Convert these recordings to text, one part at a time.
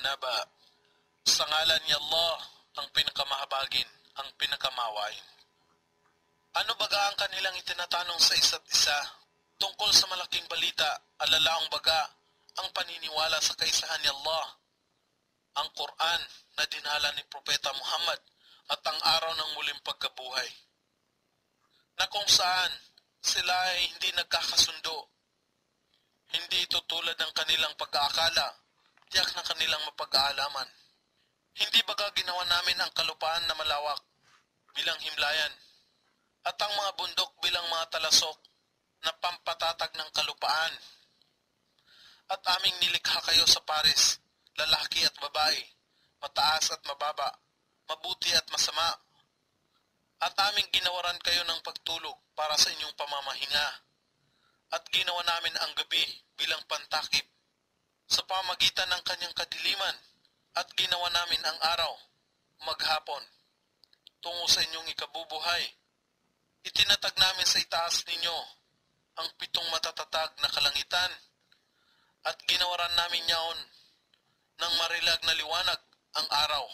Naba. Sa ngalan ni Allah, ang pinakamahabagin, ang pinakamawain. Ano baga ang kanilang itinatanong sa isa't isa tungkol sa malaking balita, alalaong baga ang paniniwala sa kaisahan ni Allah, ang Quran na dinala ni Propeta Muhammad at ang araw ng muling pagkabuhay, na kung saan sila ay hindi nagkakasundo. Hindi ito tulad ng kanilang pag-aakala, tiyak na kanilang mapag-aalaman. Hindi baga ginawa namin ang kalupaan na malawak bilang himlayan at ang mga bundok bilang mga talasok na pampatatag ng kalupaan. At aming nilikha kayo sa pares, lalaki at babae, mataas at mababa, mabuti at masama. At aming ginawaran kayo ng pagtulog para sa inyong pamamahinga. At ginawa namin ang gabi bilang pantakip sa pamagitan ng kanyang kadiliman. At ginawa namin ang araw, maghapon, tungo sa inyong ikabubuhay. Itinatag namin sa itaas ninyo ang 7 matatatag na kalangitan. At ginawaran namin yaon ng marilag na liwanag ang araw.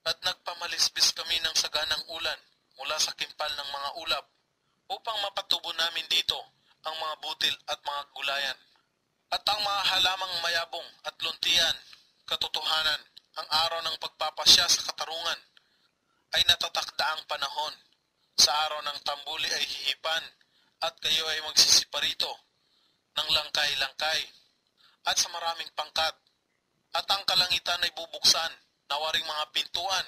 At nagpamalisbis kami ng saganang ulan mula sa kimpal ng mga ulap upang mapatubo namin dito ang mga butil at mga gulayan. At ang mga halamang mayabong at luntian, katotohanan, ang araw ng pagpapasya sa katarungan ay natatakdaang panahon. Sa araw ng tambuli ay hihipan at kayo ay magsisiparito ng langkay-langkay at sa maraming pangkat. At ang kalangitan ay bubuksan na waring mga pintuan.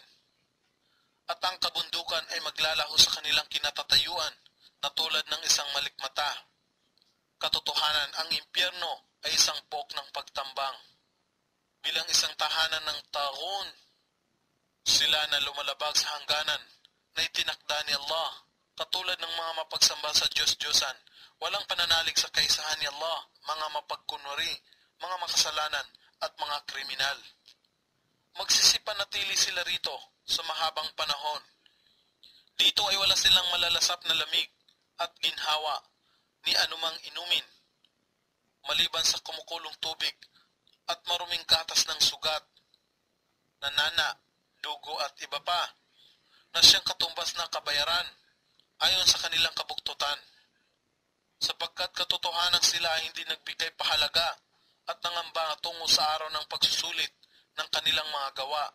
At ang kabundukan ay maglalaho sa kanilang kinatatayuan na tulad ng isang malikmata. Katotohanan, ang impyerno ay isang pok ng pagtambang. Bilang isang tahanan ng tagun, sila na lumalabag sa hangganan na itinakda ni Allah, katulad ng mga mapagsamba sa Diyos-Diyosan, walang pananalig sa kaisahan ni Allah, mga mapagkunwari, mga makasalanan at mga kriminal. Magsisipanatili sila rito sa mahabang panahon. Dito ay wala silang malalasap na lamig at ginhawa ni anumang inumin, maliban sa kumukulong tubig at maruming gatas ng sugat, nanana, dugo at iba pa, na siyang katumbas na kabayaran ayon sa kanilang kabuktutan. Sapagkat katotohanan sila ay hindi nagbigay pahalaga at nangamba tungo sa araw ng pagsusulit ng kanilang mga gawa.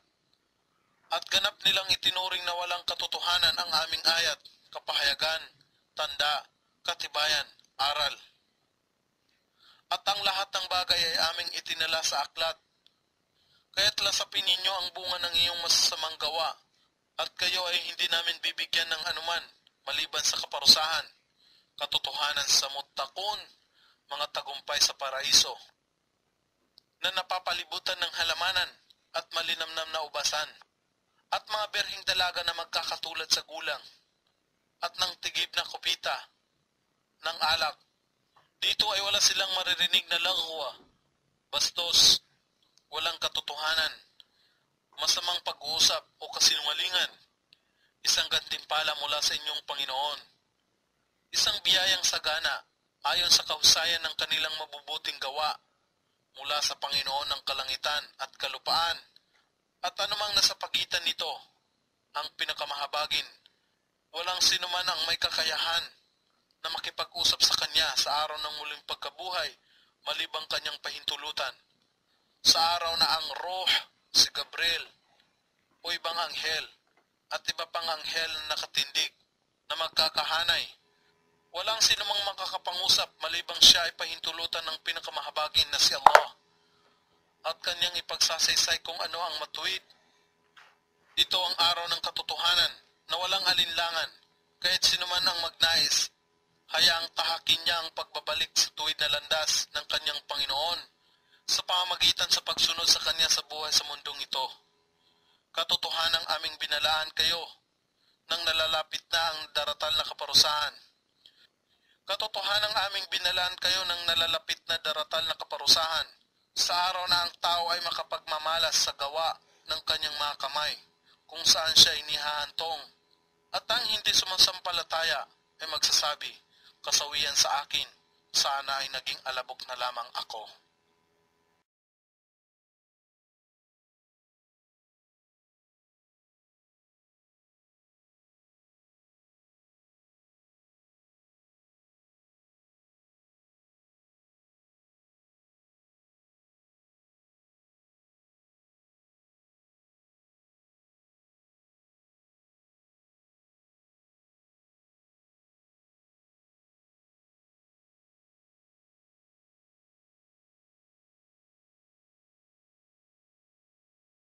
At ganap nilang itinuring na walang katotohanan ang aming ayat, kapahayagan, tanda, katibayan, aral. At ang lahat ng bagay ay aming itinala sa aklat. Kaya't lasapin ninyo ang bunga ng iyong masasamang gawa, at kayo ay hindi namin bibigyan ng anuman maliban sa kaparusahan, katotohanan sa muttaqun, mga tagumpay sa paraiso, na napapalibutan ng halamanan at malinamnam na ubasan, at mga berhing dalaga na magkakatulad sa gulang, at ng tigib na kupita, ng alak. Dito ay wala silang maririnig na lagwa, bastos, walang katotohanan, masamang pag-uusap o kasinungalingan, isang gantimpala mula sa inyong Panginoon, isang biyayang sagana ayon sa kahusayan ng kanilang mabubuting gawa mula sa Panginoon ng kalangitan at kalupaan, at anumang nasa pagitan nito, ang pinakamahabagin. Walang sinuman ang may kakayahan na makipag-usap sa kanya sa araw ng muling pagkabuhay malibang kanyang pahintulutan. Sa araw na ang Ruh, si Gabriel, o ibang anghel, at iba pang anghel na nakatindig na magkakahanay, walang sinumang makakapangusap malibang siya ay pahintulutan ng pinakamahabagin na si Allah at kanyang ipagsasaysay kung ano ang matuwid. Ito ang araw ng katotohanan na walang alinlangan, kahit sinuman ang magnais, hayaang tahakin niya ang pagbabalik sa tuwid na landas ng kanyang Panginoon sa pamamagitan sa pagsunod sa kanya sa buhay sa mundong ito. Katotohanang aming binalaan kayo nang nalalapit na ang daratal na kaparusahan. Katotohanang aming binalaan kayo nang nalalapit na daratal na kaparusahan, sa araw na ang tao ay makapagmamalas sa gawa ng kanyang mga kamay, kung saan siya inihahantong. At ang hindi sumasampalataya ay magsasabi, kasawian sa akin, sana ay naging alabok na lamang ako.